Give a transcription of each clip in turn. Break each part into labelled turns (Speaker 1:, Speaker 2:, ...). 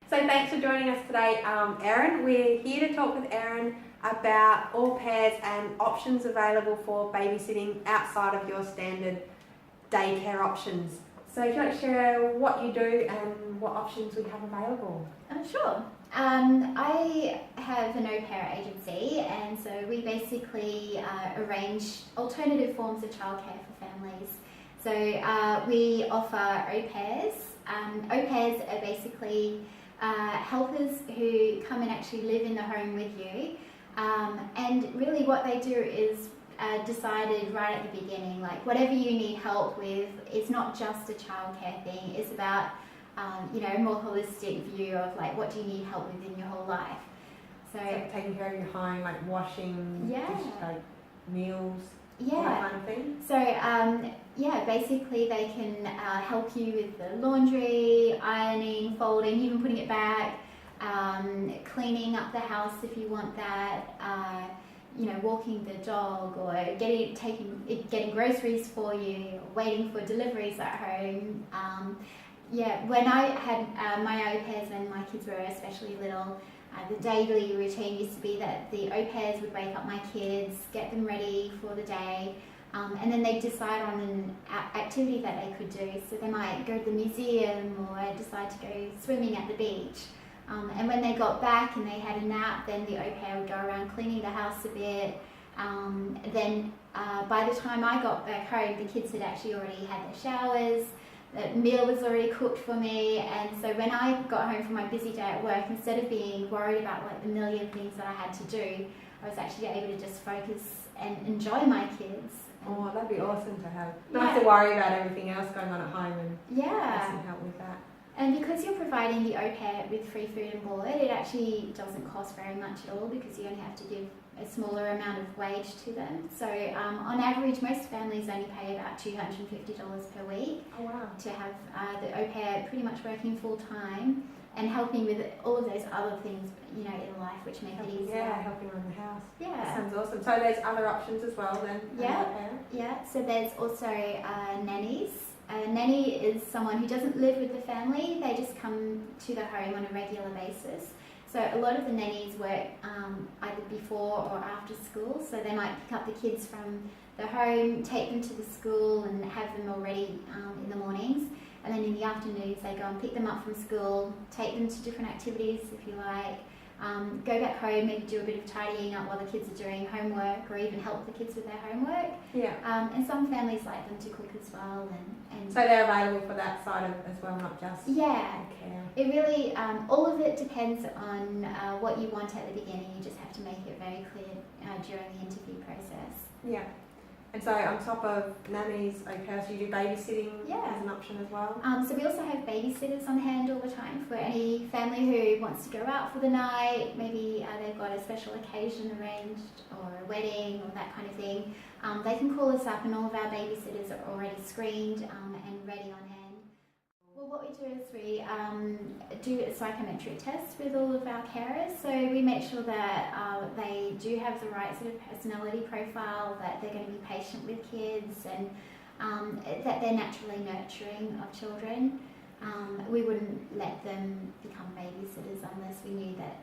Speaker 1: So thanks for joining us today, Erin. We're here to talk with Erin about au pairs and options available for babysitting outside of your standard daycare options. So if you'd like to share what you do and what options we have available.
Speaker 2: Sure. I have an au pair agency, and so we basically arrange alternative forms of childcare for families. So we offer au pairs. Au pairs are basically helpers who come and actually live in the home with you, and really what they do is decided right at the beginning, like whatever you need help with, it's not just a childcare thing, it's about a more holistic view of like what do you need help with in your whole life. So
Speaker 1: taking care of your home, like washing, like meals, all that kind of thing.
Speaker 2: So basically they can help you with the laundry, ironing, folding, even putting it back, cleaning up the house if you want that, walking the dog, or getting groceries for you, or waiting for deliveries at home. When I had my au pairs when my kids were especially little, the daily routine used to be that the au pairs would wake up my kids, get them ready for the day, and then they'd decide on an activity that they could do. So they might go to the museum or decide to go swimming at the beach. And when they got back and they had a nap, then the au pair would go around cleaning the house a bit. Then by the time I got back home, the kids had actually already had their showers. The meal was already cooked for me, and so when I got home from my busy day at work, instead of being worried about like the million things that I had to do, I was actually able to just focus and enjoy my kids.
Speaker 1: Oh, that'd be awesome to have. Not have to worry about everything else going on at home and help with that.
Speaker 2: And because you're providing the au pair with free food and board, it actually doesn't cost very much at all because you only have to give a smaller amount of wage to them. So on average, most families only pay about $250 per week to have the au pair pretty much working full time and helping with all of those other things, in life which make it easier.
Speaker 1: Yeah, helping around the house.
Speaker 2: Yeah.
Speaker 1: That sounds awesome. So there's other options as well then?
Speaker 2: Yeah. So there's also nannies. A nanny is someone who doesn't live with the family, they just come to the home on a regular basis. So a lot of the nannies work either before or after school, so they might pick up the kids from the home, take them to the school and have them all ready in the mornings, and then in the afternoons they go and pick them up from school, take them to different activities if you like, go back home, maybe do a bit of tidying up while the kids are doing homework, or even help the kids with their homework. And some families like them to cook as well. And
Speaker 1: so they're available for that side of it as well, not just care.
Speaker 2: It really, all of it depends on what you want at the beginning. You just have to make it very clear during the interview process.
Speaker 1: Yeah. And so on top of nannies, au pairs, you do babysitting as an option as well?
Speaker 2: So we also have babysitters on hand all the time for any family who wants to go out for the night. Maybe they've got a special occasion arranged, or a wedding, or that kind of thing. They can call us up, and all of our babysitters are already screened and ready on hand. Well, what we do is we do a psychometric test with all of our carers. So we make sure that they do have the right sort of personality profile, that they're going to be patient with kids, and that they're naturally nurturing of children. We wouldn't let them become babysitters unless we knew that,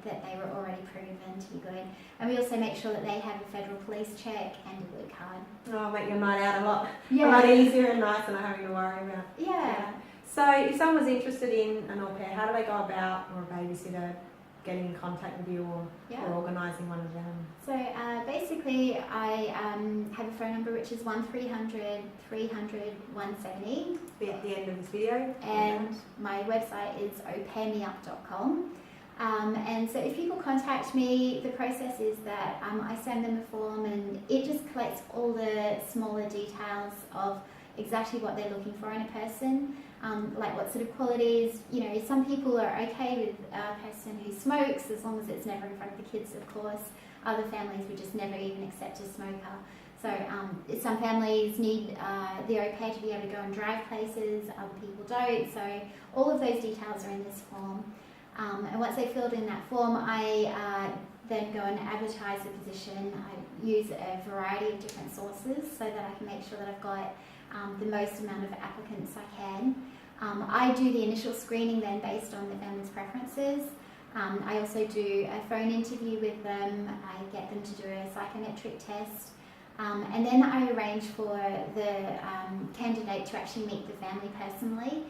Speaker 2: that they were already proven to be good. And we also make sure that they have a federal police check and a blue card.
Speaker 1: Oh, make your night out a lot easier and nicer, not having to worry about.
Speaker 2: Yeah.
Speaker 1: So if someone was interested in an au pair, how do they go about, or a babysitter, getting in contact with you or organising one of them?
Speaker 2: So basically I have a phone number which is 1300 300 170.
Speaker 1: Be at the end of this video.
Speaker 2: And my website is aupairmeup.com. And so if people contact me, the process is that I send them a form, and it just collects all the smaller details of exactly what they're looking for in a person. Like what sort of qualities, some people are okay with a person who smokes as long as it's never in front of the kids, of course. Other families would just never even accept a smoker. So some families need the au pair to be able to go and drive places, other people don't. So all of those details are in this form. And once they've filled in that form, I then go and advertise the position. I use a variety of different sources so that I can make sure that I've got the most amount of applicants I can. I do the initial screening then based on the family's preferences. I also do a phone interview with them. I get them to do a psychometric test. And then I arrange for the candidate to actually meet the family personally,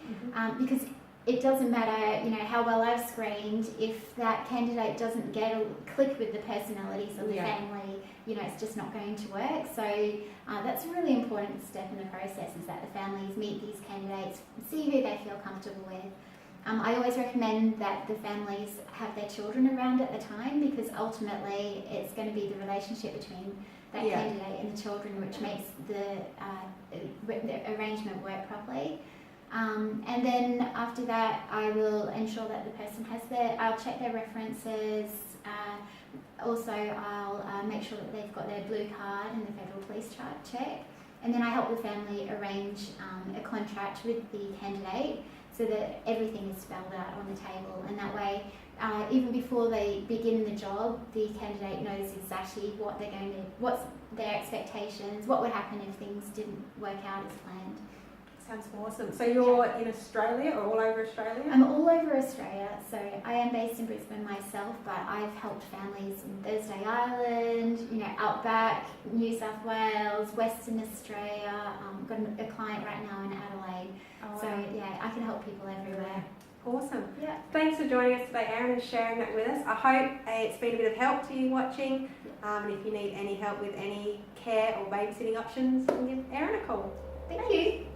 Speaker 2: because it doesn't matter, how well I've screened, if that candidate doesn't get a click with the personalities of the family, it's just not going to work. So that's a really important step in the process, is that the families meet these candidates, see who they feel comfortable with. I always recommend that the families have their children around at the time, because ultimately it's going to be the relationship between that candidate and the children which makes the arrangement work properly. And then after that, I will ensure that the person has I'll check their references. Also, I'll make sure that they've got their blue card and the federal police check. And then I help the family arrange a contract with the candidate so that everything is spelled out on the table. And that way, even before they begin the job, the candidate knows exactly what's their expectations, what would happen if things didn't work out as planned.
Speaker 1: Sounds awesome. So you're in Australia or all over Australia?
Speaker 2: I'm all over Australia. So I am based in Brisbane myself, but I've helped families in Thursday Island, Outback, New South Wales, Western Australia. I've got a client right now in Adelaide.
Speaker 1: Oh,
Speaker 2: so
Speaker 1: wow.
Speaker 2: I can help people everywhere.
Speaker 1: Awesome.
Speaker 2: Yeah.
Speaker 1: Thanks for joining us today, Erin, and sharing that with us. I hope it's been a bit of help to you watching. And if you need any help with any care or babysitting options, you can give Erin a call.
Speaker 2: Thank you.